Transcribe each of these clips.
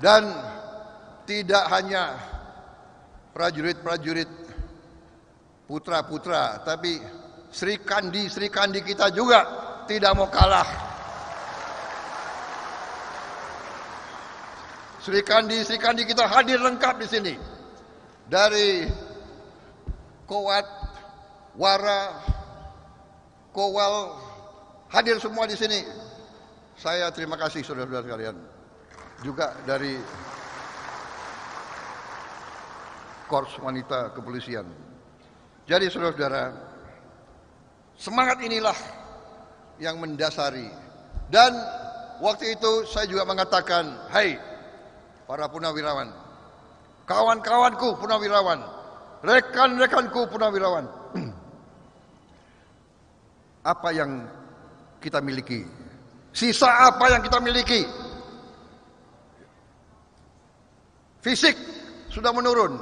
Dan tidak hanya prajurit-prajurit putra-putra, tapi Sri Kandi kita juga tidak mau kalah. Sri Kandi kita hadir lengkap di sini. Dari Kowat, Wara, Kowal, hadir semua di sini. Saya terima kasih saudara-saudara sekalian. Juga dari Korps Wanita Kepolisian. Jadi saudara-saudara, semangat inilah yang mendasari. Dan waktu itu saya juga mengatakan, hai para purnawirawan, kawan-kawanku purnawirawan, rekan-rekanku purnawirawan, apa yang kita miliki? Sisa apa yang kita miliki? Fisik sudah menurun.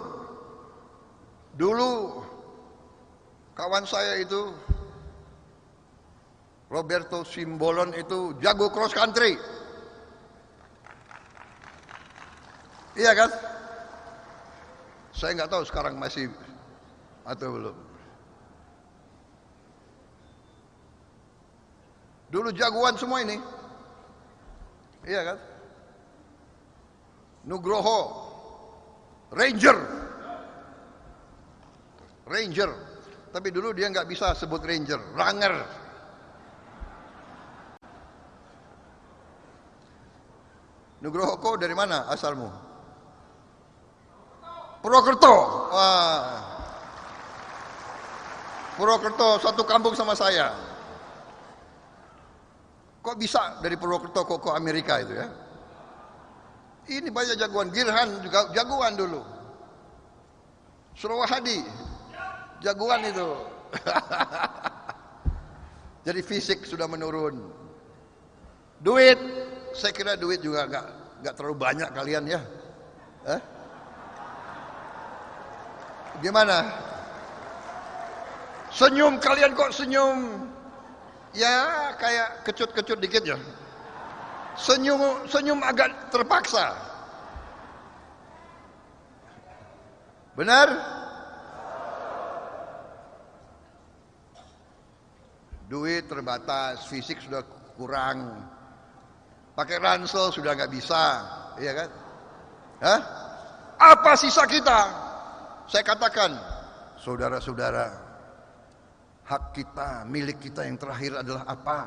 Dulu kawan saya itu Roberto Simbolon itu jago cross country. Iya kan? Saya nggak tahu sekarang masih atau belum. Dulu jagoan semua ini. Iya kan? Nugroho, Ranger. Tapi dulu dia nggak bisa sebut Ranger, Ranger. Nugroho, kau dari mana asalmu? Purwokerto. Wah. Purwokerto satu kampung sama saya. Kok bisa dari Purwokerto kok ke Amerika itu ya? Ini banyak jagoan. Girhan juga jagoan dulu. Surawahadi jagoan itu. Jadi fisik sudah menurun. Duit, saya kira duit juga nggak terlalu banyak kalian ya. Gimana? Senyum kalian kok senyum? Ya kayak kecut-kecut dikit ya. Senyum agak terpaksa. Benar? Duit terbatas, fisik sudah kurang. Pakai ransel sudah nggak bisa, iya kan? Hah? Apa sisa kita? Saya katakan, saudara-saudara, hak kita, milik kita yang terakhir adalah apa?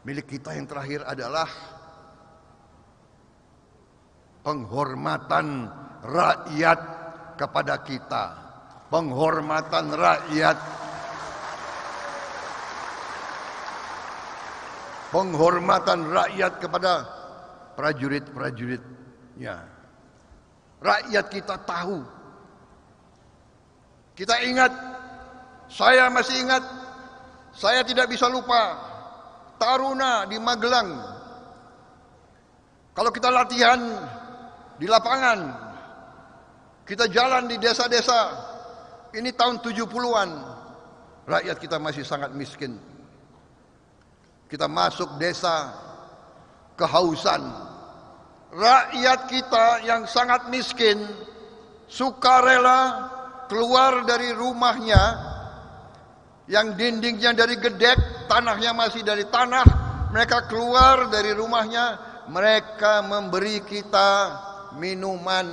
Milik kita yang terakhir adalah penghormatan rakyat kepada kita. Penghormatan rakyat. Penghormatan rakyat kepada prajurit-prajuritnya. Rakyat kita tahu. Kita ingat, saya masih ingat, saya tidak bisa lupa Taruna di Magelang. Kalau kita latihan di lapangan, kita jalan di desa-desa, ini tahun 70-an, rakyat kita masih sangat miskin. Kita masuk desa, kehausan. Rakyat kita yang sangat miskin, sukarela keluar dari rumahnya, yang dindingnya dari gedek, tanahnya masih dari tanah, mereka keluar dari rumahnya, mereka memberi kita minuman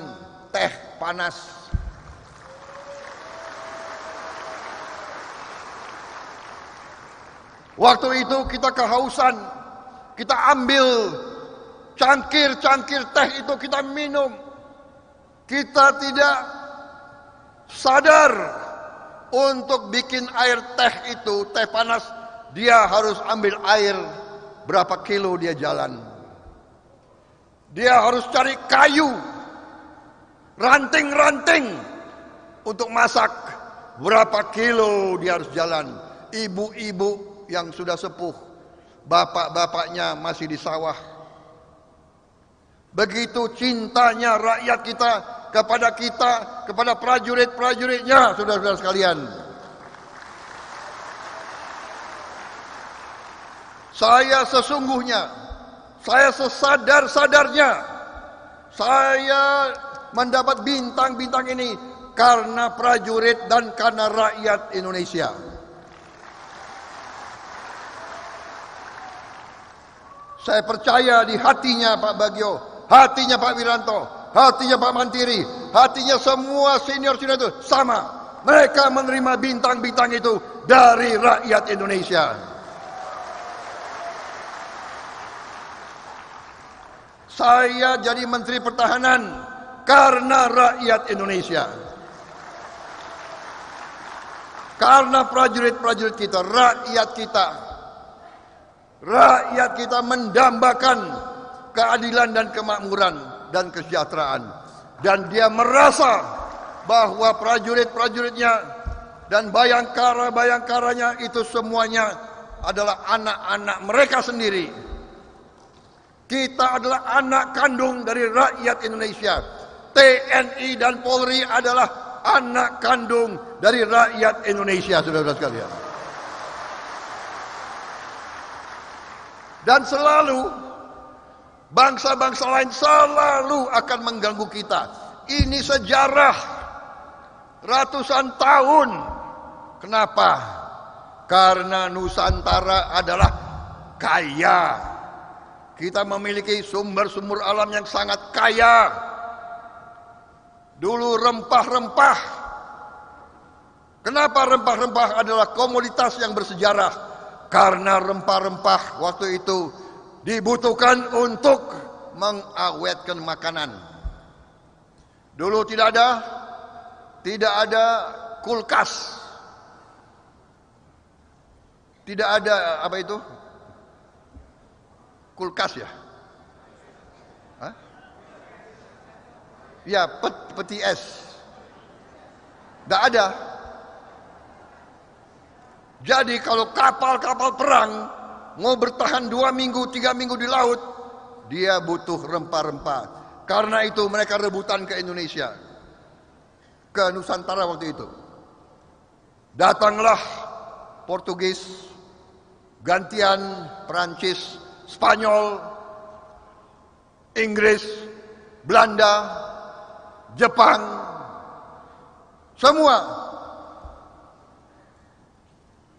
teh panas. Waktu itu kita kehausan, kita ambil cangkir-cangkir teh itu kita minum. Kita tidak sadar untuk bikin air teh itu, teh panas, dia harus ambil air berapa kilo dia jalan. Dia harus cari kayu, ranting-ranting untuk masak. Berapa kilo dia harus jalan. Ibu-ibu yang sudah sepuh, bapak-bapaknya masih di sawah. Begitu cintanya rakyat kita, kepada prajurit-prajuritnya, saudara-saudara sekalian. Saya sesungguhnya, saya sesadar-sadarnya, Saya mendapat bintang-bintang ini karena prajurit dan karena rakyat Indonesia. Saya percaya di hatinya Pak Bagio, hatinya Pak Wiranto, hatinya Pak Mantiri, hatinya semua senior-senior itu sama. Mereka menerima bintang-bintang itu dari rakyat Indonesia. Saya jadi Menteri Pertahanan karena rakyat Indonesia. Karena prajurit-prajurit kita, rakyat kita. Rakyat kita mendambakan keadilan dan kemakmuran dan kesejahteraan. Dan dia merasa bahwa prajurit-prajuritnya dan bayangkara-bayangkaranya itu semuanya adalah anak-anak mereka sendiri. Kita adalah anak kandung dari rakyat Indonesia. TNI dan Polri adalah anak kandung dari rakyat Indonesia, saudara-saudara sekalian. Dan selalu bangsa-bangsa lain selalu akan mengganggu kita. Ini sejarah ratusan tahun. Kenapa? Karena Nusantara adalah kaya. Kita memiliki sumber-sumber alam yang sangat kaya. Dulu rempah-rempah. Kenapa rempah-rempah adalah komoditas yang bersejarah? Karena rempah-rempah waktu itu dibutuhkan untuk mengawetkan makanan. Dulu tidak ada kulkas. Tidak ada apa itu? Kulkas ya? Hah? Ya, peti es. Tidak ada. Jadi kalau kapal-kapal perang mau bertahan 2 minggu, 3 minggu di laut, dia butuh rempah-rempah. Karena itu mereka rebutan ke Indonesia, ke Nusantara waktu itu. Datanglah Portugis, gantian Perancis, Spanyol, Inggris, Belanda, Jepang, semua.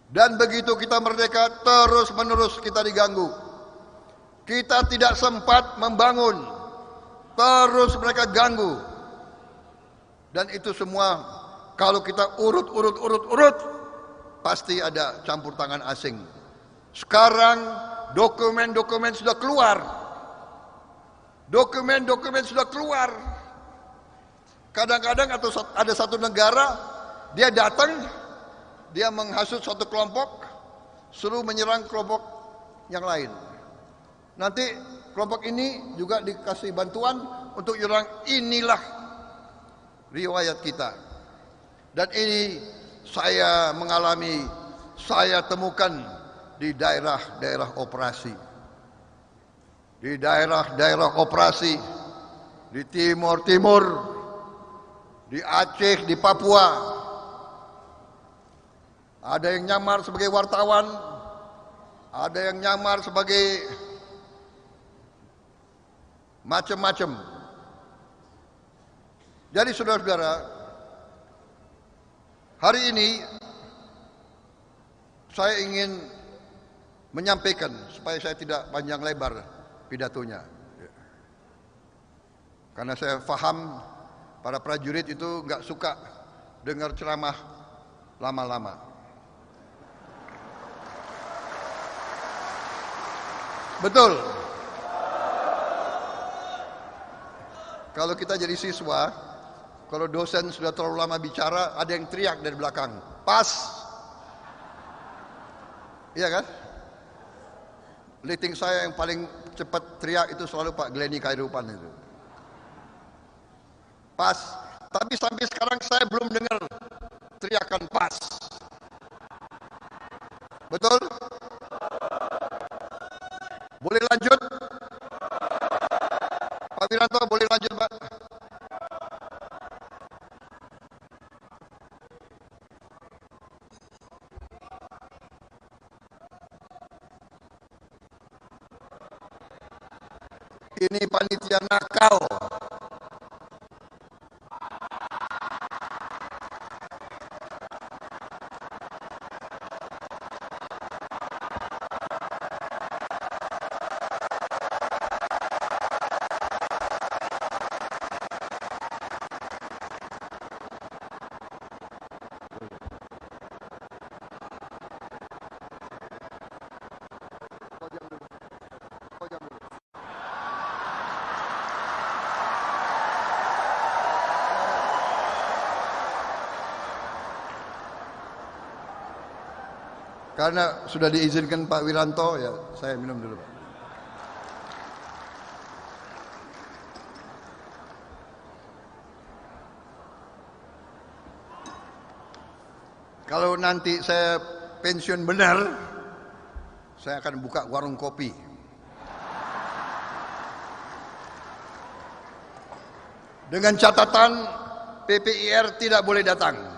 Dan begitu kita merdeka, terus-menerus kita diganggu. Kita tidak sempat membangun, terus mereka ganggu. Dan itu semua kalau kita urut, pasti ada campur tangan asing. Sekarang dokumen-dokumen sudah keluar. Dokumen-dokumen sudah keluar. Kadang-kadang ada satu negara, dia datang, dia menghasut suatu kelompok, suruh menyerang kelompok yang lain. Nanti kelompok ini juga dikasih bantuan untuk menyerang. Inilah riwayat kita. Dan ini saya mengalami, saya temukan di daerah-daerah operasi. Di daerah-daerah operasi, di Timur, di Aceh, di Papua. Ada yang nyamar sebagai wartawan, ada yang nyamar sebagai macam-macam. Jadi saudara-saudara, hari ini saya ingin menyampaikan supaya saya tidak panjang lebar pidatonya. Karena saya paham para prajurit itu nggak suka dengar ceramah lama-lama. Betul. Kalau kita jadi siswa, kalau dosen sudah terlalu lama bicara, ada yang teriak dari belakang, pas. Iya kan? Liting saya yang paling cepat teriak itu selalu Pak Glenny Kairupan itu. Pas. Tapi sampai sekarang saya belum dengar teriakan pas. Betul? Boleh lanjut? Pak Wiranto boleh lanjut Pak? Ini panitia nakal. Karena sudah diizinkan Pak Wiranto, ya saya minum dulu Pak. Kalau nanti saya pensiun benar, saya akan buka warung kopi. Dengan catatan PPIR tidak boleh datang.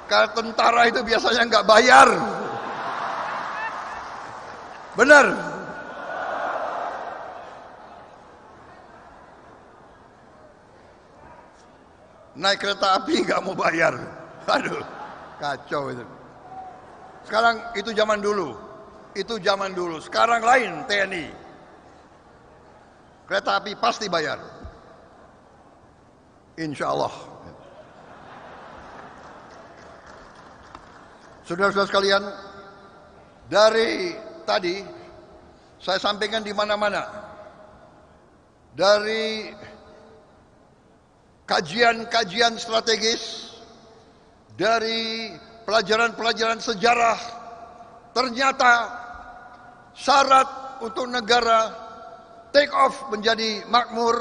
Karena tentara itu biasanya nggak bayar. Benar. Naik kereta api nggak mau bayar. Aduh, kacau itu. Sekarang itu zaman dulu. Itu zaman dulu. Sekarang lain TNI. Kereta api pasti bayar. Insya Allah. Saudara-saudara sekalian, dari tadi saya sampaikan di mana-mana, dari kajian-kajian strategis, dari pelajaran-pelajaran sejarah, ternyata syarat untuk negara take off menjadi makmur,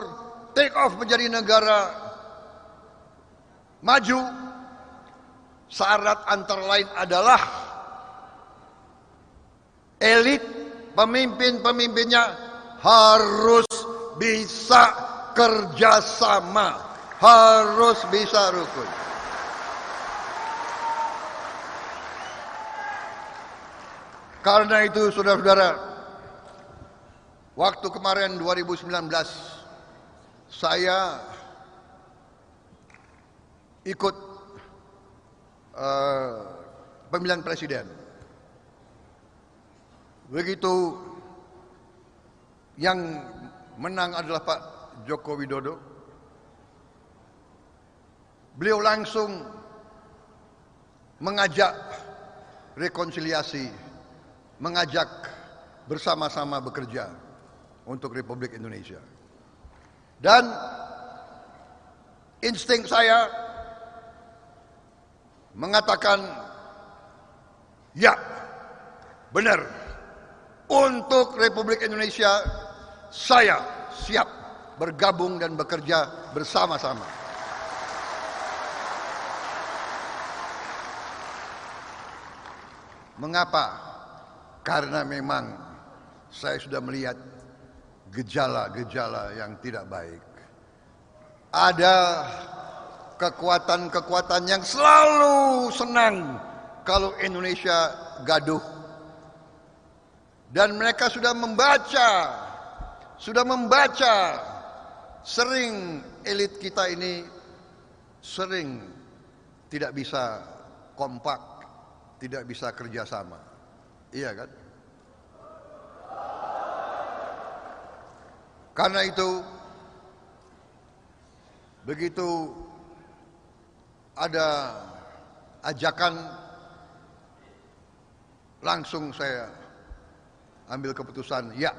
take off menjadi negara maju, syarat antara lain adalah elit pemimpin-pemimpinnya harus bisa kerjasama, harus bisa rukun. Karena itu saudara-saudara, waktu kemarin 2019 saya ikut pemilihan presiden. Begitu yang menang adalah Pak Joko Widodo, beliau langsung mengajak rekonsiliasi, mengajak bersama-sama bekerja untuk Republik Indonesia. Dan insting saya mengatakan, ya, benar, untuk Republik Indonesia saya siap bergabung dan bekerja bersama-sama. Mengapa? Karena memang saya sudah melihat gejala-gejala yang tidak baik. Ada kekuatan-kekuatan yang selalu senang kalau Indonesia gaduh. Dan mereka sudah membaca sering elit kita ini sering tidak bisa kompak, tidak bisa kerjasama. Iya kan? Karena itu begitu ada ajakan, langsung saya ambil keputusan, ya,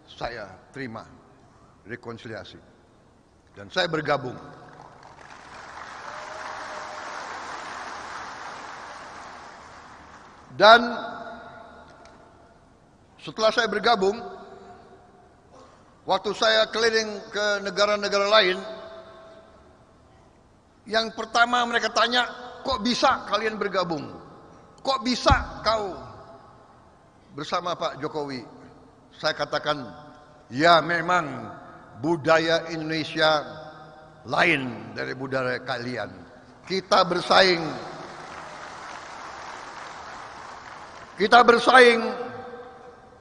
saya terima rekonsiliasi dan saya bergabung. Dan setelah saya bergabung, waktu saya keliling ke negara-negara lain, yang pertama mereka tanya, kok bisa kalian bergabung? Kok bisa kau bersama Pak Jokowi? Saya katakan, ya memang budaya Indonesia lain dari budaya kalian. Kita bersaing.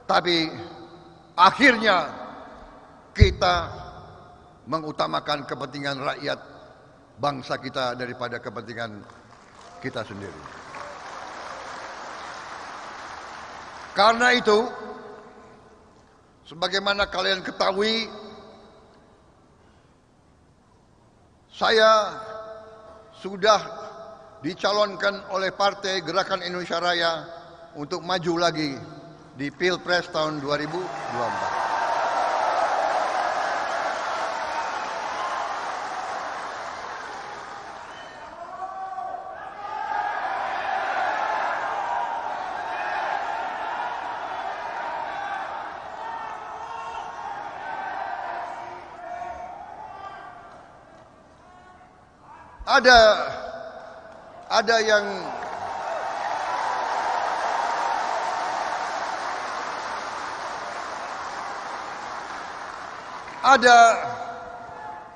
Tapi akhirnya kita mengutamakan kepentingan rakyat bangsa kita daripada kepentingan kita sendiri. Karena itu, sebagaimana kalian ketahui, saya sudah dicalonkan oleh Partai Gerakan Indonesia Raya untuk maju lagi di Pilpres tahun 2024. ada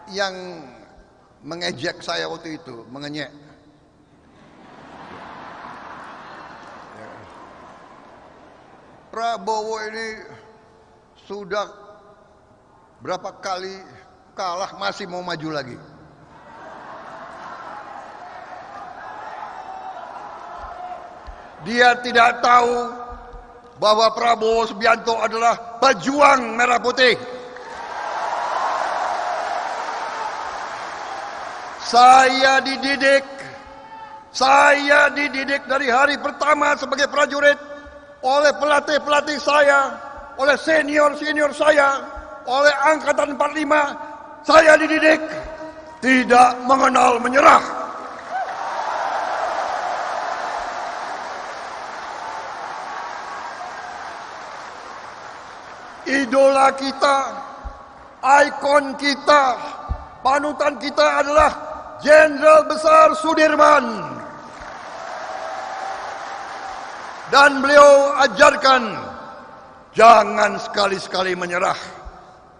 yang mengejek saya waktu itu, mengenyek. Prabowo ini sudah berapa kali kalah masih mau maju lagi. Dia tidak tahu bahwa Prabowo Subianto adalah pejuang merah putih. Saya dididik dari hari pertama sebagai prajurit oleh pelatih-pelatih saya, oleh senior-senior saya, oleh angkatan 45. Saya dididik tidak mengenal menyerah. Idola kita, ikon kita, panutan kita adalah Jenderal Besar Sudirman. Dan beliau ajarkan, jangan sekali-sekali menyerah.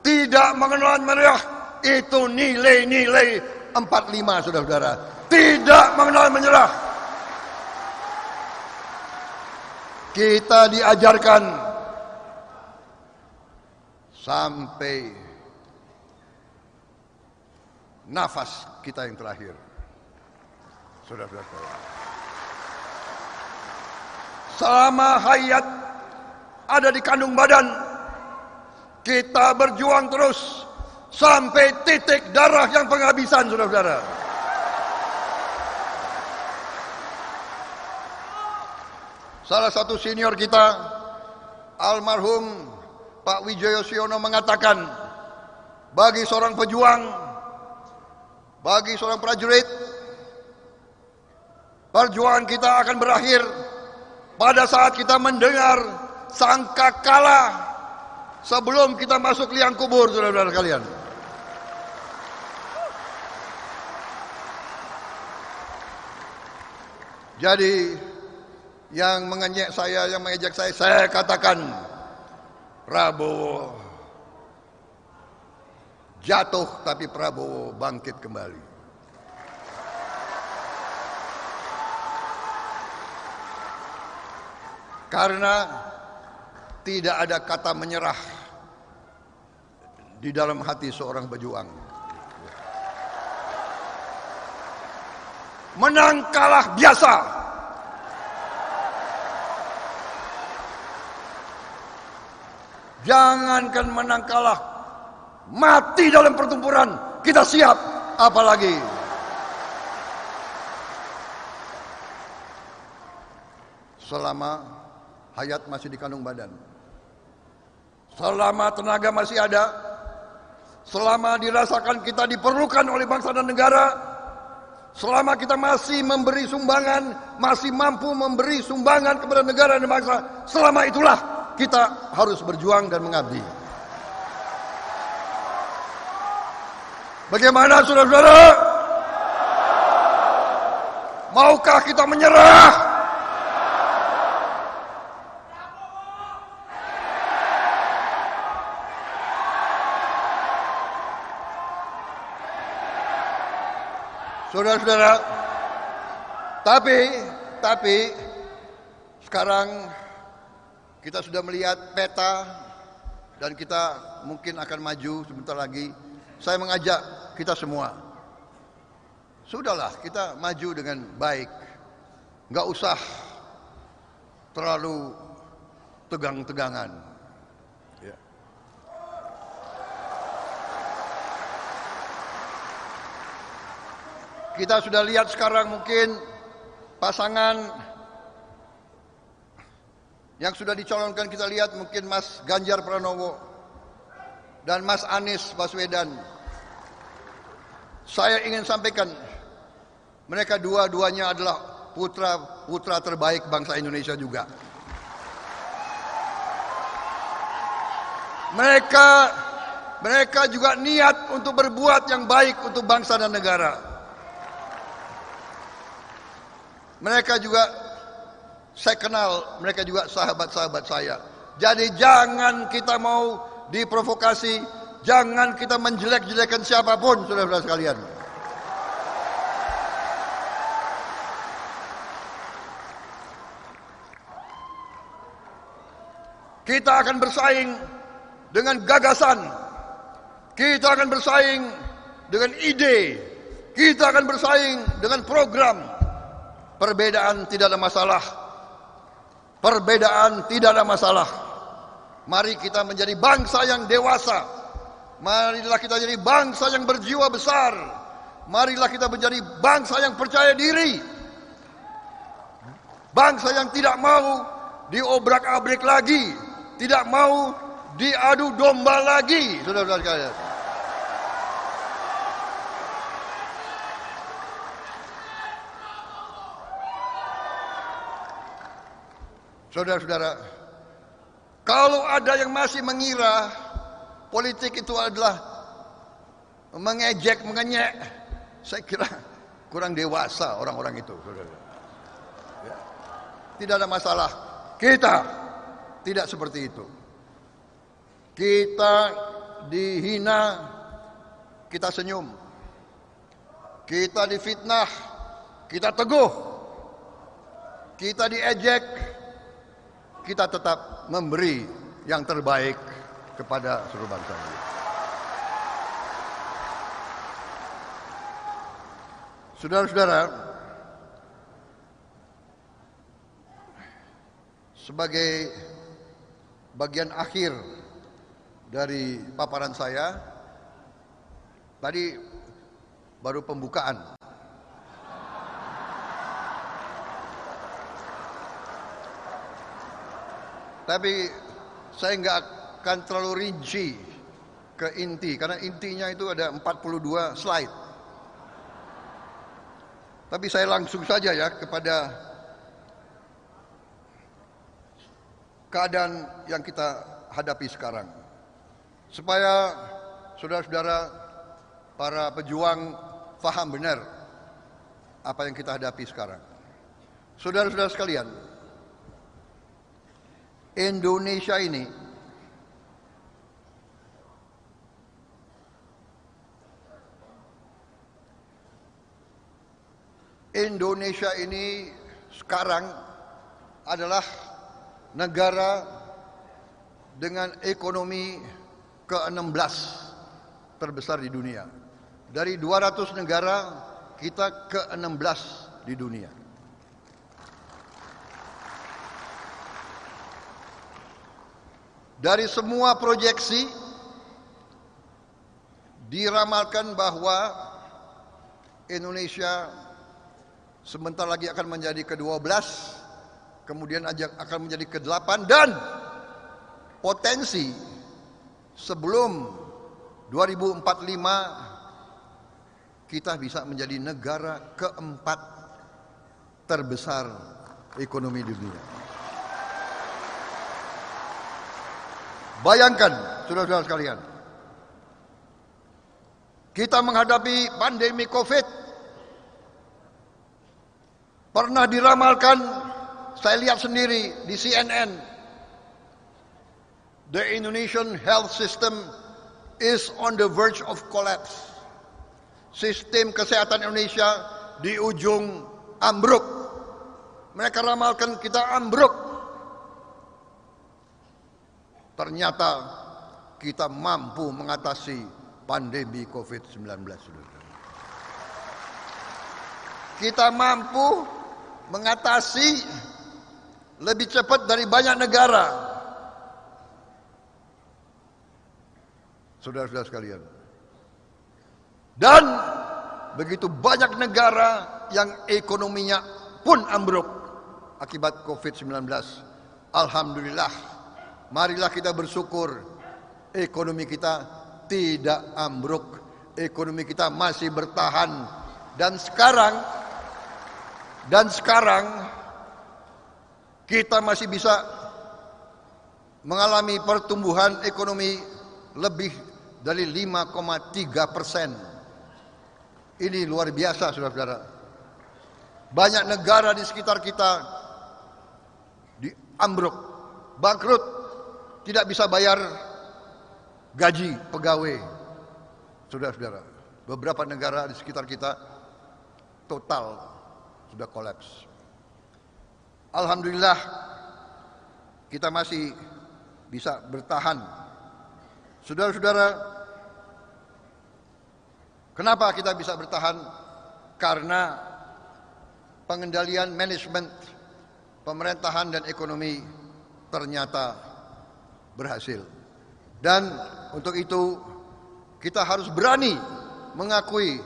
Tidak mengenal menyerah, itu nilai-nilai 45, saudara-saudara. Tidak mengenal menyerah. Kita diajarkan sampai nafas kita yang terakhir, saudara-saudara. Selama hayat ada di kandung badan, kita berjuang terus sampai titik darah yang penghabisan, saudara-saudara. Salah satu senior kita, almarhum Pak Wijaya Siono, mengatakan, bagi seorang pejuang, bagi seorang prajurit, perjuangan kita akan berakhir pada saat kita mendengar sangkakala sebelum kita masuk liang kubur, saudara-saudara kalian. Jadi yang mengenyek saya, yang mengejek saya katakan, Prabowo jatuh tapi Prabowo bangkit kembali. Karena tidak ada kata menyerah di dalam hati seorang pejuang. Menang kalah biasa. Jangankan menang kalah, mati dalam pertempuran kita siap, apalagi selama hayat masih di kandung badan, selama tenaga masih ada, selama dirasakan kita diperlukan oleh bangsa dan negara, selama kita masih memberi sumbangan, masih mampu memberi sumbangan kepada negara dan bangsa, selama itulah kita harus berjuang dan mengabdi. Bagaimana, saudara-saudara? Maukah kita menyerah? Saudara-saudara, tapi sekarang kita sudah melihat peta dan kita mungkin akan maju sebentar lagi. Saya mengajak kita semua, sudahlah kita maju dengan baik, nggak usah terlalu tegang-tegangan. Ya. Kita sudah lihat sekarang mungkin pasangan yang sudah dicalonkan, kita lihat mungkin Mas Ganjar Pranowo dan Mas Anies Baswedan. Saya ingin sampaikan, mereka dua-duanya adalah putra terbaik bangsa Indonesia juga. Mereka juga niat untuk berbuat yang baik untuk bangsa dan negara. Mereka juga saya kenal, mereka juga sahabat-sahabat saya. Jadi jangan kita mau diprovokasi, jangan kita menjelek-jelekan siapapun, saudara-saudara sekalian. Kita akan bersaing dengan gagasan, kita akan bersaing dengan ide, kita akan bersaing dengan program. Perbedaan tidak ada masalah. Perbedaan tidak ada masalah. Mari kita menjadi bangsa yang dewasa. Marilah kita jadi bangsa yang berjiwa besar. Marilah kita menjadi bangsa yang percaya diri. Bangsa yang tidak mau diobrak-abrik lagi, tidak mau diadu domba lagi, saudara-saudara sekalian. Saudara-saudara, kalau ada yang masih mengira politik itu adalah mengejek, mengenyek, saya kira kurang dewasa orang-orang itu, saudara. Ya. Tidak ada masalah. Kita tidak seperti itu. Kita dihina, kita senyum. Kita difitnah, kita teguh. Kita diejek, kita tetap memberi yang terbaik kepada seluruh bangsa ini. Saudara-saudara, sebagai bagian akhir dari paparan saya, tadi baru pembukaan. Tapi saya nggak akan terlalu rinci ke inti, karena intinya itu ada 42 slide. Tapi saya langsung saja ya kepada keadaan yang kita hadapi sekarang. Supaya saudara-saudara para pejuang paham benar apa yang kita hadapi sekarang. Saudara-saudara sekalian, Indonesia ini sekarang adalah negara dengan ekonomi ke-16 terbesar di dunia. Dari 200 negara, kita ke-16 di dunia. Dari semua proyeksi diramalkan bahwa Indonesia sebentar lagi akan menjadi ke-12, kemudian akan menjadi ke-8, dan potensi sebelum 2045 kita bisa menjadi negara ke-4 terbesar ekonomi dunia. Bayangkan, saudara-saudara sekalian, kita menghadapi pandemi COVID. Pernah diramalkan, saya lihat sendiri di CNN, the Indonesian health system is on the verge of collapse. Sistem kesehatan Indonesia di ujung ambruk. Mereka ramalkan kita ambruk. Ternyata kita mampu mengatasi pandemi COVID-19. Kita mampu mengatasi lebih cepat dari banyak negara. Saudara-saudara sekalian. Dan begitu banyak negara yang ekonominya pun ambruk akibat COVID-19. Alhamdulillah. Marilah kita bersyukur ekonomi kita tidak ambruk, ekonomi kita masih bertahan, dan sekarang kita masih bisa mengalami pertumbuhan ekonomi lebih dari 5,3%. Ini luar biasa, saudara-saudara. Banyak negara di sekitar kita diambruk, bangkrut, tidak bisa bayar gaji pegawai. Saudara-saudara, beberapa negara di sekitar kita total sudah kolaps. Alhamdulillah kita masih bisa bertahan. Saudara-saudara, kenapa kita bisa bertahan? Karena pengendalian manajemen pemerintahan dan ekonomi ternyata berhasil. Dan untuk itu kita harus berani mengakui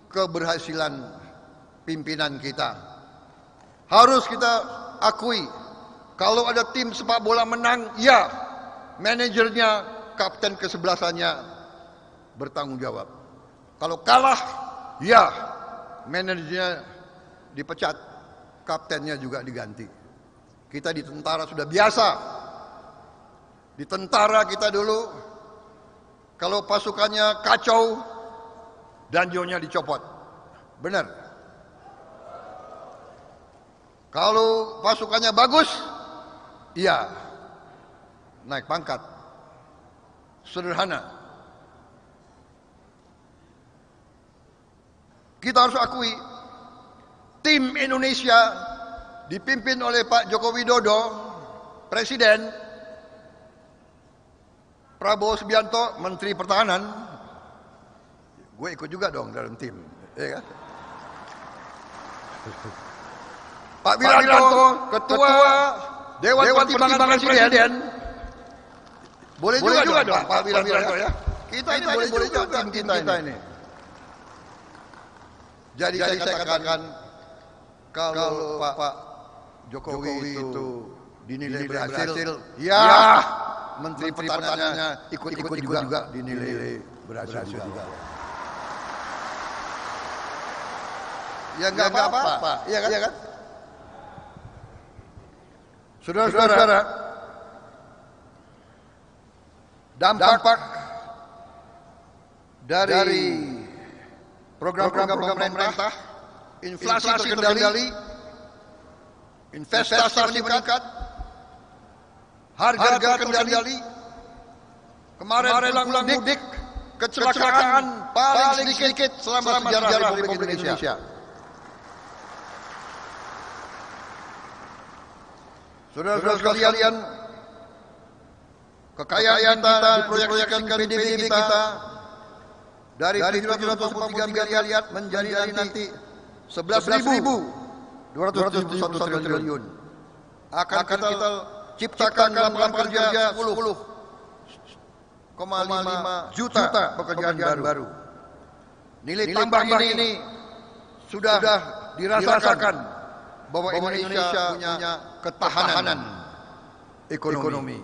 keberhasilan pimpinan kita. Harus kita akui, kalau ada tim sepak bola menang, ya manajernya, kapten kesebelasannya bertanggung jawab. Kalau kalah, ya manajernya dipecat, kaptennya juga diganti. Kita di tentara sudah biasa. Di tentara kita dulu, kalau pasukannya kacau, danjonya dicopot. Benar. Kalau pasukannya bagus, iya, naik pangkat. Sederhana. Kita harus akui, tim Indonesia dipimpin oleh Pak Joko Widodo, Presiden, Prabowo Subianto, Menteri Pertahanan. Gue ikut juga dong dalam tim, ya kan? Pak Wiranto, Ketua Dewan Pertimbangan Presiden. Boleh juga dong Pak Wiranto ya. Kita ini boleh juga tim kita ini. Jadi saya katakan, kalau Pak Jokowi itu dinilai berhasil, ya Menteri Pertahanannya ikut juga dinilai berhasil juga. Ya enggak apa-apa, iya kan? Saudara-saudara, dampak dari program-program pemerintah, inflasi terkendali, investasi meningkat, harga terkendali. Kemarin pulang mudik, kecelakaan paling sedikit selama sejarah Republik Indonesia. Saudara-saudara sekalian, kekayaan kita diproyeksikan PDB kita dari 743 miliar menjadi nanti 11.271 triliun. Akan kita ciptakan lapangan kerja 10,5 juta pekerjaan baru. Nilai tambah ini sudah dirasakan bahwa Indonesia punya ketahanan ekonomi.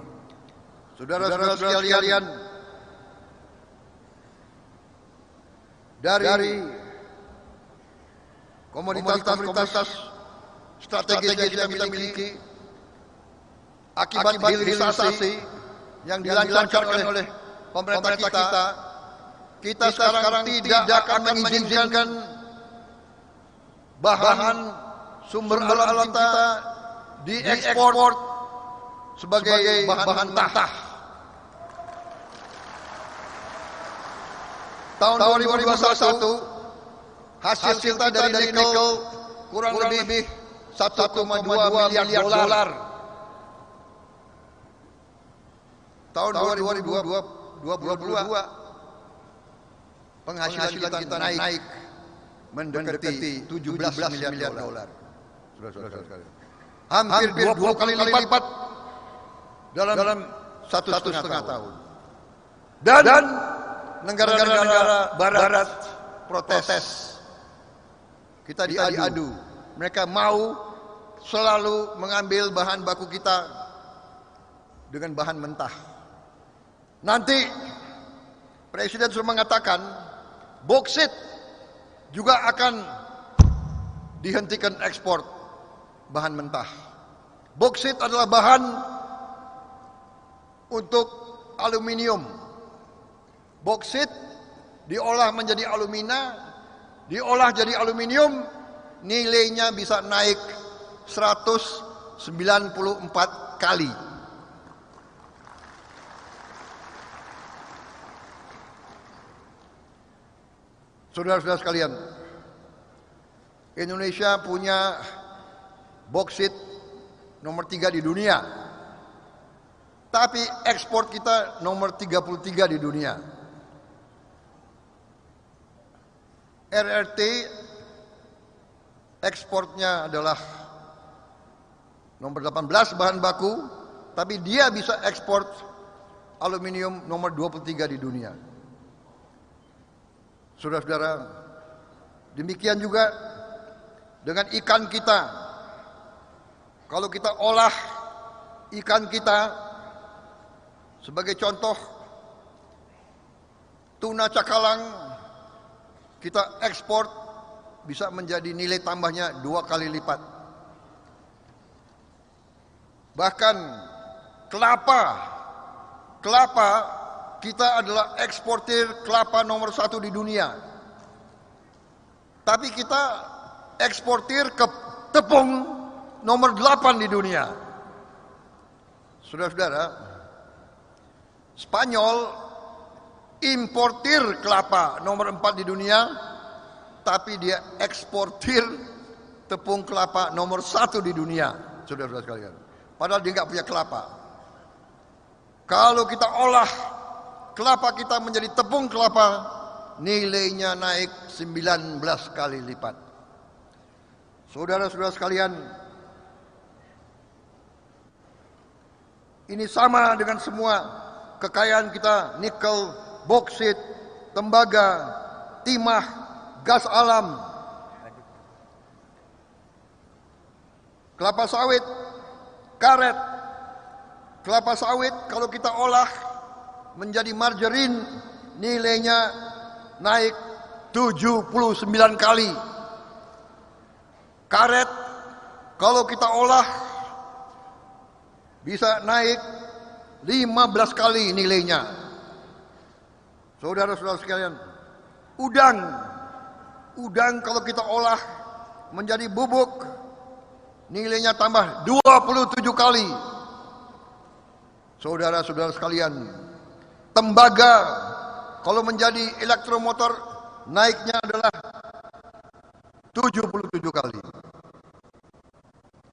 Saudara-saudara sekalian, dari komoditas strategis yang kita miliki, akibat hilirisasi yang dilancarkan oleh pemerintah kita sekarang tidak akan mengizinkan bahan sumber alam kita diekspor sebagai bahan mentah. Tahun 2021 hasil kita dari nikel kurang lebih 1,2 miliar dolar. Tahun 2022 penghasilan kita naik mendekati 17 miliar dolar. Saudara-saudara sekalian, hampir 20 kali lipat dalam satu setengah tahun. Dan negara-negara barat protes. Kita diadu. Mereka mau selalu mengambil bahan baku kita dengan bahan mentah. Nanti Presiden sudah mengatakan boksit juga akan dihentikan ekspor bahan mentah. Boksit adalah bahan untuk aluminium. Boksit diolah menjadi alumina, diolah jadi aluminium, nilainya bisa naik 194 kali. Saudara-saudara sekalian, Indonesia punya boksit nomor 3 di dunia. Tapi ekspor kita nomor 33 di dunia. RRT ekspornya adalah nomor 18 bahan baku, tapi dia bisa ekspor aluminium nomor 23 di dunia. Saudara-saudara, demikian juga dengan ikan kita. Kalau kita olah ikan kita, sebagai contoh, tuna cakalang kita ekspor bisa menjadi nilai tambahnya 2 kali lipat. Bahkan kelapa kita adalah eksportir kelapa nomor 1 di dunia. Tapi kita eksportir ke tepung nomor 8 di dunia. Saudara-saudara, Spanyol importir kelapa nomor 4 di dunia, tapi dia eksportir tepung kelapa nomor 1 di dunia, saudara-saudara sekalian. Padahal dia nggak punya kelapa. Kalau kita olah kelapa kita menjadi tepung kelapa, nilainya naik 19 kali lipat. Saudara-saudara sekalian, ini sama dengan semua kekayaan kita, nikel, boksit, tembaga, timah, gas alam, kelapa sawit, karet. Kelapa sawit kalau kita olah menjadi margarin, nilainya naik 79 kali. Karet kalau kita olah bisa naik 15 kali nilainya. Saudara-saudara sekalian, udang kalau kita olah menjadi bubuk, nilainya tambah 27 kali. Saudara-saudara sekalian, tembaga kalau menjadi elektromotor, naiknya adalah 77 kali.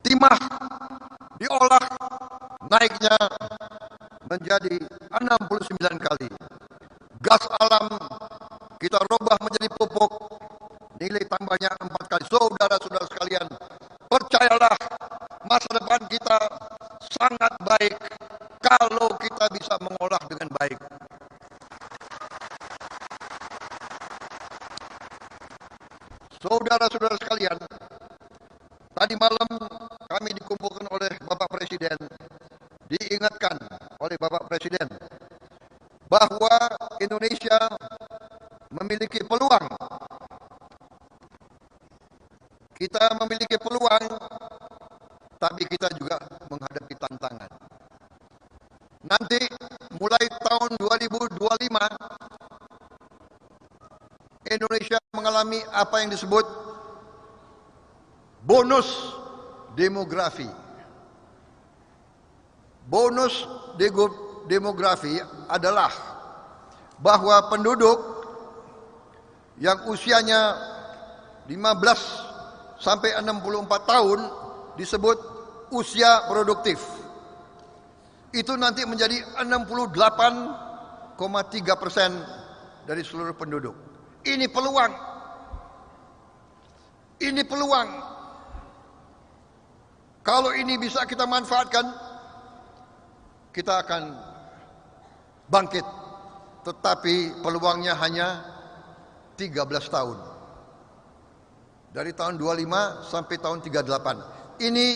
Timah diolah, naiknya menjadi 69 kali. Gas alam kita rubah menjadi pupuk, nilai tambahnya 4 kali. Saudara-saudara sekalian, percayalah, masa depan kita sangat baik kalau kita bisa mengolah dengan baik. Saudara-saudara sekalian, tadi malam kami dikumpulkan oleh Bapak Presiden, diingatkan oleh Bapak Presiden bahwa Indonesia memiliki peluang. Kita memiliki peluang, tapi kita juga menghadapi tantangan. Nanti mulai tahun 2025, Indonesia mengalami apa yang disebut bonus demografi. Bonus demografi adalah bahwa penduduk yang usianya 15 sampai 64 tahun disebut usia produktif. Itu nanti menjadi 68,3% dari seluruh penduduk. Ini peluang. Ini peluang. Kalau ini bisa kita manfaatkan, kita akan bangkit. Tetapi peluangnya hanya 13 tahun. Dari tahun 25 sampai tahun 38. Ini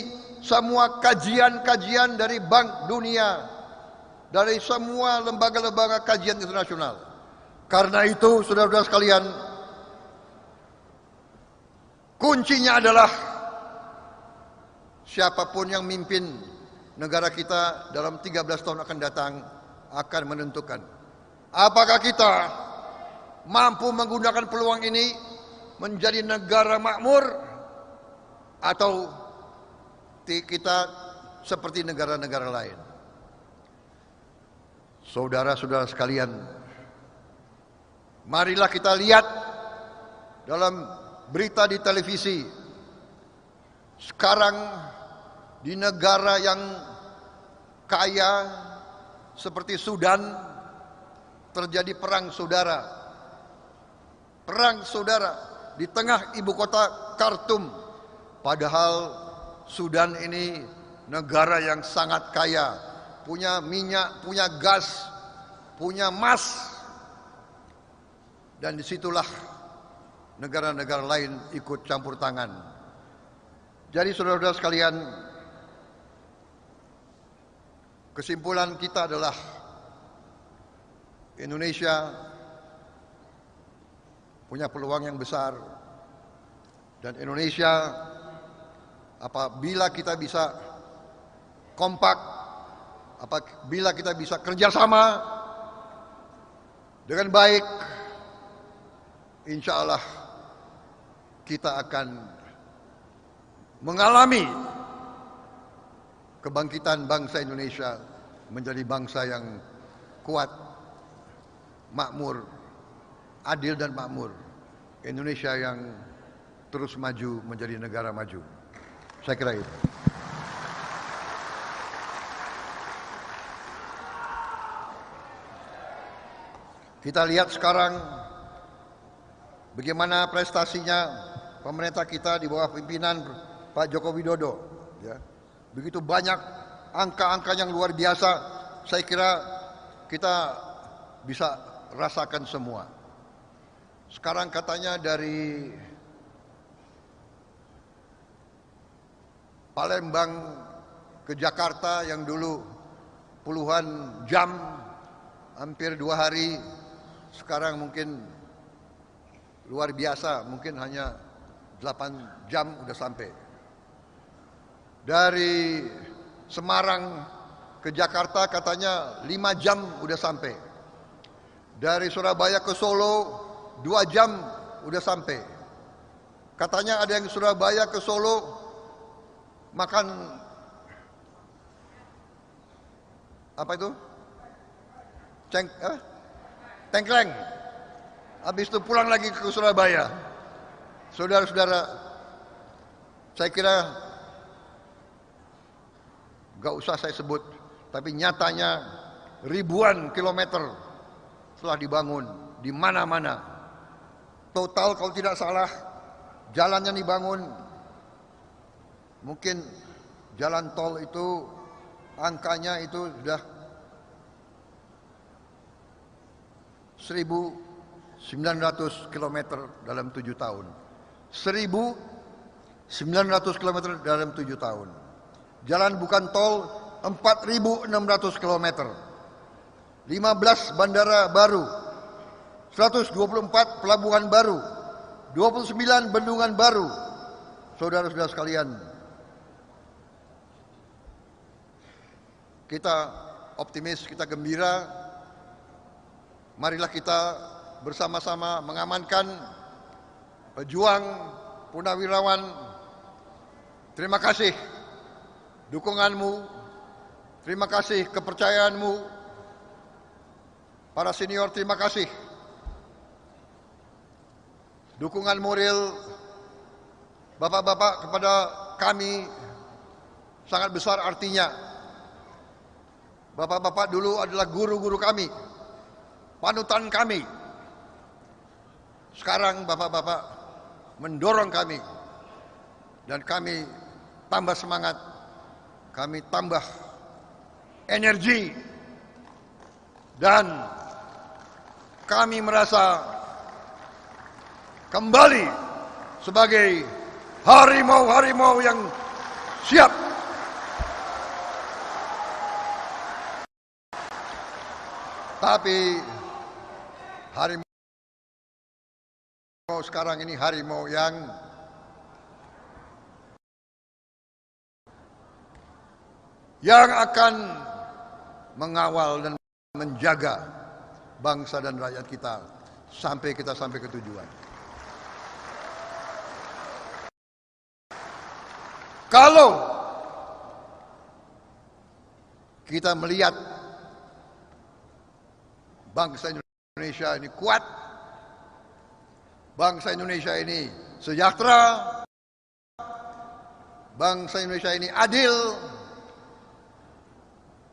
semua kajian-kajian dari Bank Dunia, dari semua lembaga-lembaga kajian internasional. Karena itu, saudara-saudara sekalian, kuncinya adalah siapapun yang mimpin negara kita dalam 13 tahun akan datang akan menentukan apakah kita mampu menggunakan peluang ini menjadi negara makmur atau kita seperti negara-negara lain. Saudara-saudara sekalian, marilah kita lihat dalam berita di televisi. Sekarang di negara yang kaya seperti Sudan terjadi perang saudara. Perang saudara di tengah ibu kota Khartoum. Padahal Sudan ini negara yang sangat kaya, punya minyak, punya gas, punya emas. Dan disitulah negara-negara lain ikut campur tangan. Jadi saudara-saudara sekalian, kesimpulan kita adalah Indonesia punya peluang yang besar, dan Indonesia apabila kita bisa kompak, apabila kita bisa kerjasama dengan baik, insya Allah kita akan mengalami kebangkitan bangsa Indonesia menjadi bangsa yang kuat, makmur, adil dan makmur. Indonesia yang terus maju menjadi negara maju. Saya kira itu. Kita lihat sekarang bagaimana prestasinya pemerintah kita di bawah pimpinan Pak Joko Widodo. Ya. Begitu banyak angka-angka yang luar biasa. Saya kira kita bisa rasakan semua. Sekarang katanya dari Palembang ke Jakarta yang dulu puluhan jam, hampir 2 hari, sekarang mungkin luar biasa, mungkin hanya 8 jam udah sampai. Dari Semarang ke Jakarta katanya 5 jam udah sampai. Dari Surabaya ke Solo 2 jam udah sampai. Katanya ada yang Surabaya ke Solo makan apa itu? Tengkleng. Habis itu pulang lagi ke Surabaya. Saudara-saudara, saya kira gak usah saya sebut, tapi nyatanya ribuan kilometer telah dibangun di mana-mana. Total kalau tidak salah jalan yang dibangun, mungkin jalan tol itu angkanya itu sudah 1.900 km dalam 7 tahun. 1.900 km dalam 7 tahun. Jalan bukan tol 4.600 km. 15 bandara baru. 124 pelabuhan baru. 29 bendungan baru. Saudara-saudara sekalian, kita optimis, kita gembira. Marilah kita bersama-sama mengamankan pejuang, purnawirawan. Terima kasih dukunganmu, terima kasih kepercayaanmu. Para senior, terima kasih dukungan moral bapak-bapak kepada kami sangat besar artinya. Bapak-bapak dulu adalah guru-guru kami, panutan kami. Sekarang bapak-bapak mendorong kami, dan kami tambah semangat, kami tambah energi, dan kami merasa kembali sebagai harimau-harimau yang siap. Tapi harimau sekarang ini harimau yang akan mengawal dan menjaga bangsa dan rakyat kita sampai kita sampai ke tujuan. Kalau kita melihat bangsa Indonesia ini kuat, bangsa Indonesia ini sejahtera, bangsa Indonesia ini adil,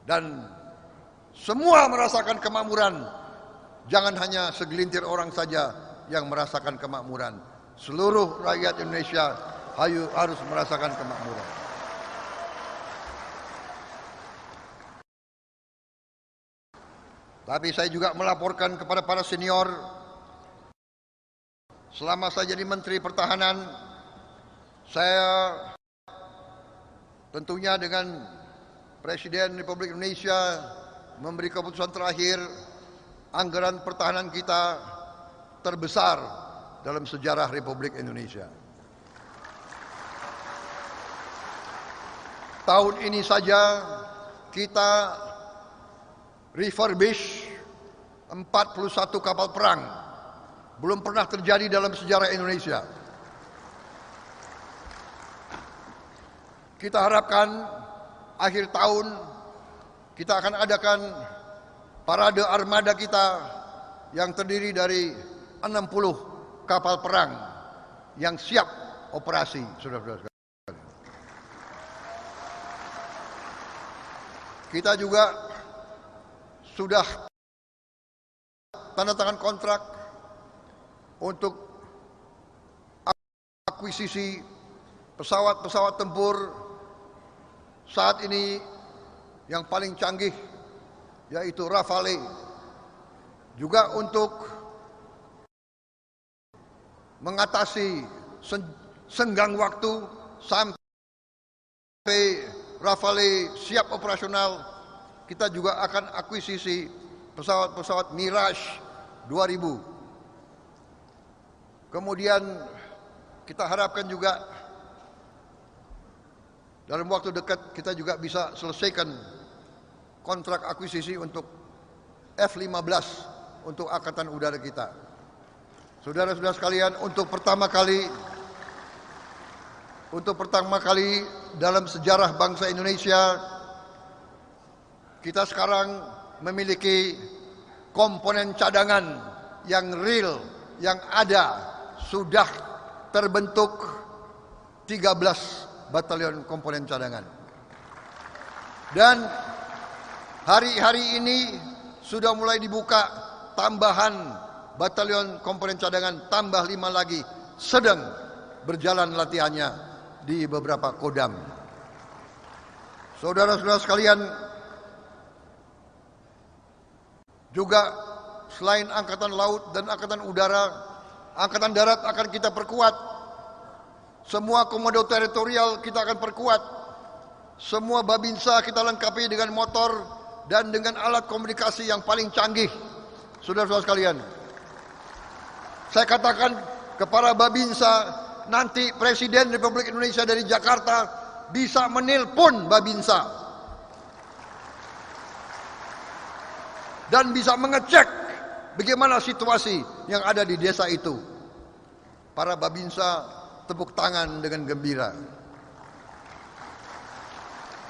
dan semua merasakan kemakmuran. Jangan hanya segelintir orang saja yang merasakan kemakmuran. Seluruh rakyat Indonesia harus merasakan kemakmuran. Tapi saya juga melaporkan kepada para senior, selama saya jadi Menteri Pertahanan, saya tentunya dengan Presiden Republik Indonesia memberi keputusan terakhir, anggaran pertahanan kita terbesar dalam sejarah Republik Indonesia. Tahun ini saja kita refurbish 41 kapal perang. Belum pernah terjadi dalam sejarah Indonesia. Kita harapkan akhir tahun kita akan adakan parade armada kita yang terdiri dari 60 kapal perang yang siap operasi, saudara-saudara. Kita juga sudah tanda tangan kontrak untuk akuisisi pesawat-pesawat tempur saat ini yang paling canggih, yaitu Rafale. Juga untuk mengatasi senggang waktu sampai Rafale siap operasional, kita juga akan akuisisi pesawat-pesawat Mirage 2000. Kemudian kita harapkan juga dalam waktu dekat kita juga bisa selesaikan kontrak akuisisi untuk F-15 untuk Angkatan Udara kita. Saudara-saudara sekalian, untuk pertama kali dalam sejarah bangsa Indonesia, kita sekarang memiliki komponen cadangan yang real, yang ada, sudah terbentuk 13 batalion komponen cadangan. Dan hari-hari ini sudah mulai dibuka tambahan batalion komponen cadangan, tambah 5 lagi, sedang berjalan latihannya di beberapa kodam. Saudara-saudara sekalian, juga selain Angkatan Laut dan Angkatan Udara, Angkatan Darat akan kita perkuat. Semua komando teritorial kita akan perkuat. Semua Babinsa kita lengkapi dengan motor dan dengan alat komunikasi yang paling canggih. Saudara-saudara sekalian, saya katakan kepada Babinsa, nanti Presiden Republik Indonesia dari Jakarta bisa menelpon Babinsa dan bisa mengecek bagaimana situasi yang ada di desa itu. Para Babinsa tepuk tangan dengan gembira.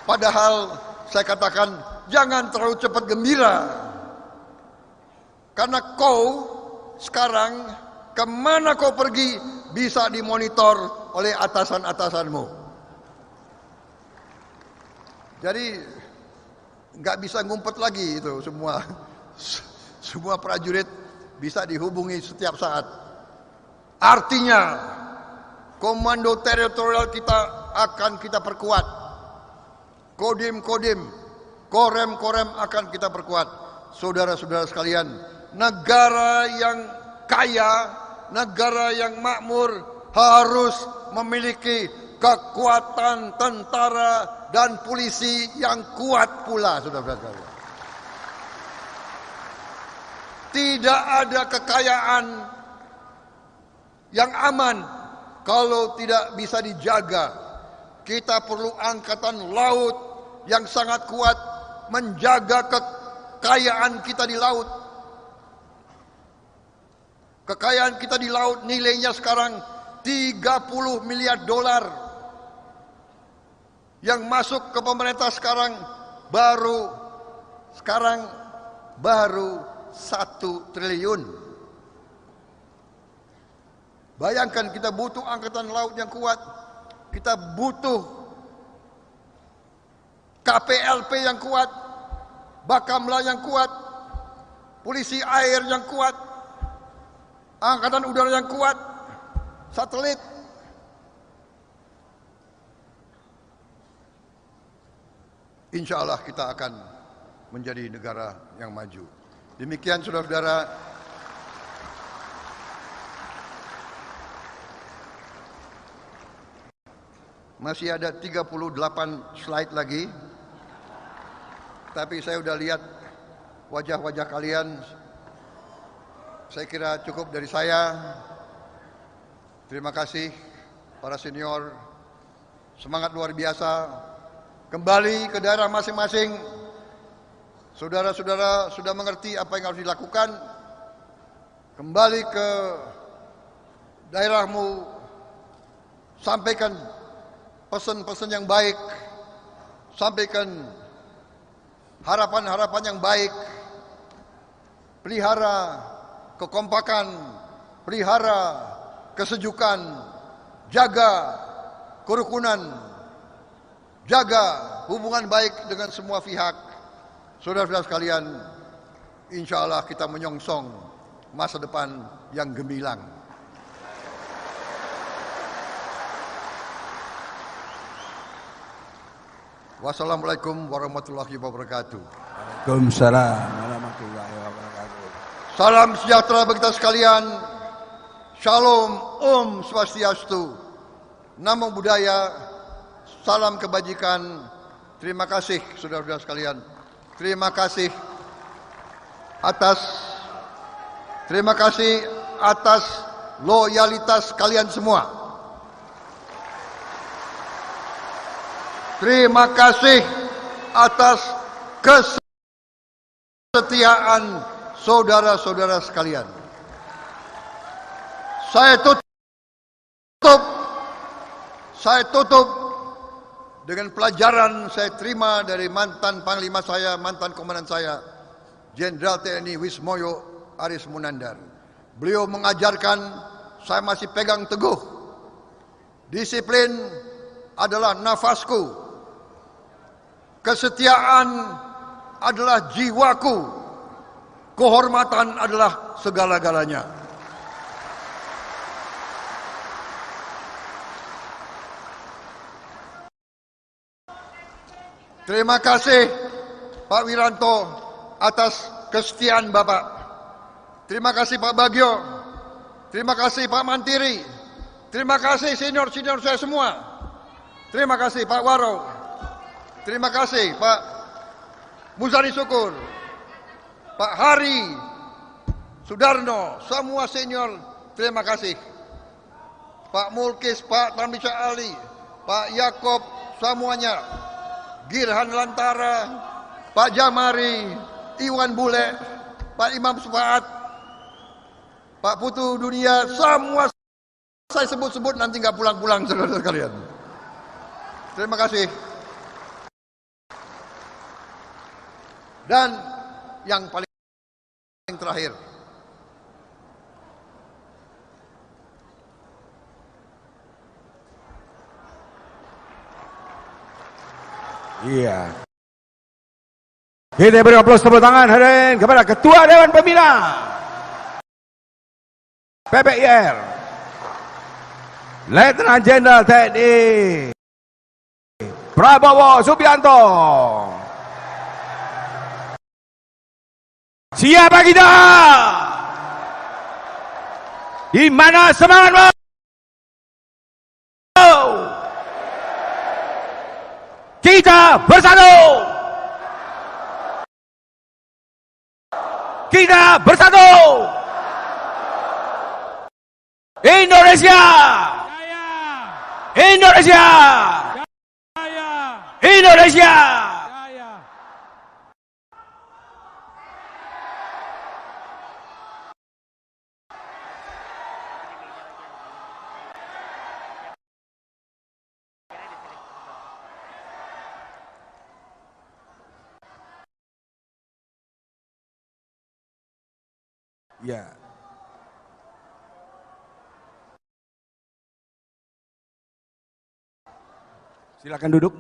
Padahal saya katakan jangan terlalu cepat gembira, karena kau sekarang kemana kau pergi bisa dimonitor oleh atasan-atasanmu. Jadi nggak bisa ngumpet lagi itu semua. Semua prajurit bisa dihubungi setiap saat. Artinya komando teritorial kita akan kita perkuat. Kodim-kodim, korem-korem akan kita perkuat. Saudara-saudara sekalian, negara yang kaya, negara yang makmur harus memiliki kekuatan tentara dan polisi yang kuat pula, saudara-saudara sekalian. Tidak ada kekayaan yang aman kalau tidak bisa dijaga. Kita perlu angkatan laut yang sangat kuat menjaga kekayaan kita di laut. Kekayaan kita di laut nilainya sekarang 30 miliar dolar. Yang masuk ke pemerintah sekarang baru 1 triliun. Bayangkan, kita butuh angkatan laut yang kuat, kita butuh KPLP yang kuat, Bakamla yang kuat, polisi air yang kuat, angkatan udara yang kuat, satelit. Insya Allah kita akan menjadi negara yang maju. Demikian saudara-saudara. Masih ada 38 slide lagi. Tapi saya sudah lihat wajah-wajah kalian. Saya kira cukup dari saya. Terima kasih para senior. Semangat luar biasa. Kembali ke daerah masing-masing. Saudara-saudara sudah mengerti apa yang harus dilakukan. Kembali ke daerahmu. Sampaikan pesan-pesan yang baik, sampaikan harapan-harapan yang baik, pelihara kekompakan, pelihara kesejukan, jaga kerukunan, jaga hubungan baik dengan semua pihak. Saudara-saudara sekalian, insya Allah kita menyongsong masa depan yang gemilang. Wassalamualaikum warahmatullahi wabarakatuh. Waalaikumsalam warahmatullahi wabarakatuh. Salam sejahtera bagi kita sekalian. Shalom, Om Swastiastu. Namo Buddhaya. Salam kebajikan. Terima kasih saudara-saudara sekalian. Terima kasih atas loyalitas kalian semua. Terima kasih atas kesetiaan saudara-saudara sekalian. Saya tutup dengan pelajaran saya terima dari mantan panglima saya, mantan komandan saya, Jenderal TNI Wismoyo Aris Munandar. Beliau mengajarkan, saya masih pegang teguh, disiplin adalah nafasku. Kesetiaan adalah jiwaku. Kehormatan adalah segala-galanya. Terima kasih Pak Wiranto atas kesetiaan Bapak. Terima kasih Pak Bagio. Terima kasih Pak Mantiri. Terima kasih senior-senior saya semua. Terima kasih Pak Waro. Terima kasih Pak Muzani Syukur, Pak Hari Sudarno, semua senior, terima kasih. Pak Mulkis, Pak Tamlica Ali, Pak Yakob, semuanya, Girhan Lantara, Pak Jamari, Iwan Bule, Pak Imam Sufaat, Pak Putu Dunia, semua saya sebut-sebut nanti nggak pulang-pulang saudara sekalian. Terima kasih. Dan yang paling terakhir, iya, kita beri aplaus tepuk tangan hadirin kepada Ketua Dewan Pembina PPIR, Letnan Jenderal TNI Prabowo Subianto. Siapa kita? Di mana semangatmu? Kita bersatu. Kita bersatu. Indonesia. Indonesia. Indonesia. Ya. Silakan duduk.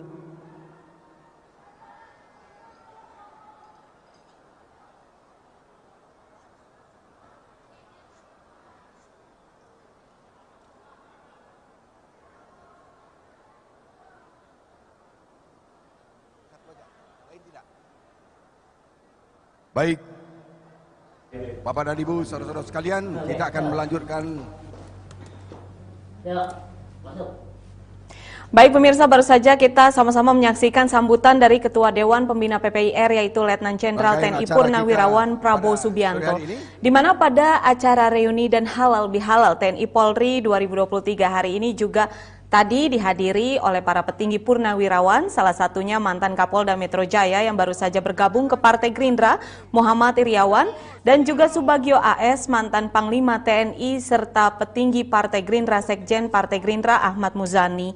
Baik, Bapak dan Ibu, saudara-saudara sekalian, kita akan melanjutkan. Baik pemirsa, baru saja kita sama-sama menyaksikan sambutan dari Ketua Dewan Pembina PPIR yaitu Letnan Jenderal TNI Purnawirawan Prabowo Subianto. Di mana pada acara reuni dan halal bihalal TNI Polri 2023 hari ini juga tadi dihadiri oleh para petinggi purnawirawan, salah satunya mantan Kapolda Metro Jaya yang baru saja bergabung ke Partai Gerindra, Muhammad Iriawan, dan juga Subagio AS, mantan Panglima TNI, serta petinggi Partai Gerindra, Sekjen Partai Gerindra Ahmad Muzani.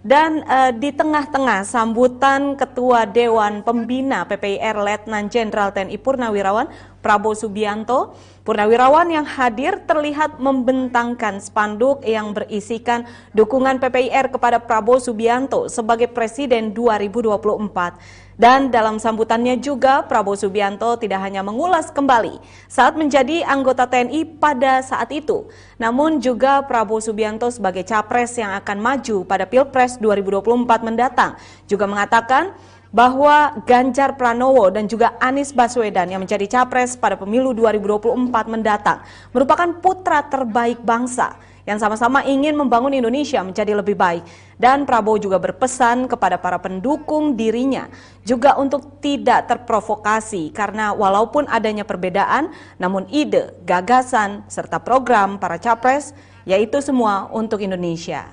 Dan di tengah-tengah sambutan Ketua Dewan Pembina PPIR Letnan Jenderal TNI Purnawirawan Prabowo Subianto, purnawirawan yang hadir terlihat membentangkan spanduk yang berisikan dukungan PPIR kepada Prabowo Subianto sebagai Presiden 2024. Dan dalam sambutannya juga Prabowo Subianto tidak hanya mengulas kembali saat menjadi anggota TNI pada saat itu, namun juga Prabowo Subianto sebagai capres yang akan maju pada Pilpres 2024 mendatang juga mengatakan bahwa Ganjar Pranowo dan juga Anies Baswedan yang menjadi capres pada pemilu 2024 mendatang merupakan putra terbaik bangsa yang sama-sama ingin membangun Indonesia menjadi lebih baik. Dan Prabowo juga berpesan kepada para pendukung dirinya juga untuk tidak terprovokasi karena walaupun adanya perbedaan, namun ide, gagasan, serta program para capres yaitu semua untuk Indonesia.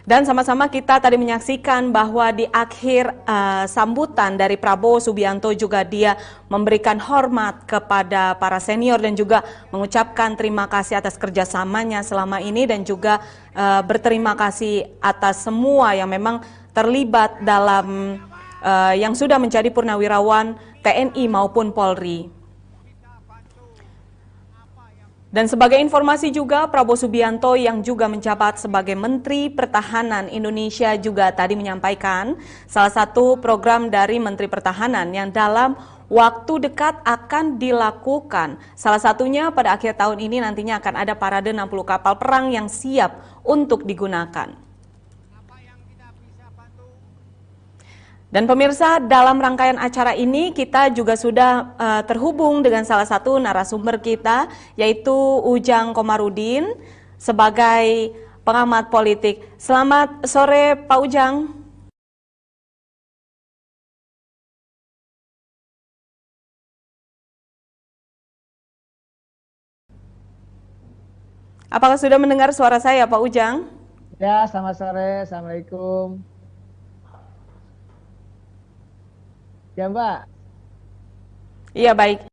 Dan sama-sama kita tadi menyaksikan bahwa di akhir sambutan dari Prabowo Subianto juga dia memberikan hormat kepada para senior dan juga mengucapkan terima kasih atas kerjasamanya selama ini dan juga berterima kasih atas semua yang memang terlibat dalam yang sudah menjadi purnawirawan TNI maupun Polri. Dan sebagai informasi juga, Prabowo Subianto yang juga menjabat sebagai Menteri Pertahanan Indonesia juga tadi menyampaikan salah satu program dari Menteri Pertahanan yang dalam waktu dekat akan dilakukan. Salah satunya pada akhir tahun ini nantinya akan ada parade 60 kapal perang yang siap untuk digunakan. Dan pemirsa, dalam rangkaian acara ini kita juga sudah terhubung dengan salah satu narasumber kita, yaitu Ujang Komarudin sebagai pengamat politik. Selamat sore Pak Ujang. Apakah sudah mendengar suara saya Pak Ujang? Ya, selamat sore. Assalamualaikum. Ya Mbak. Iya baik.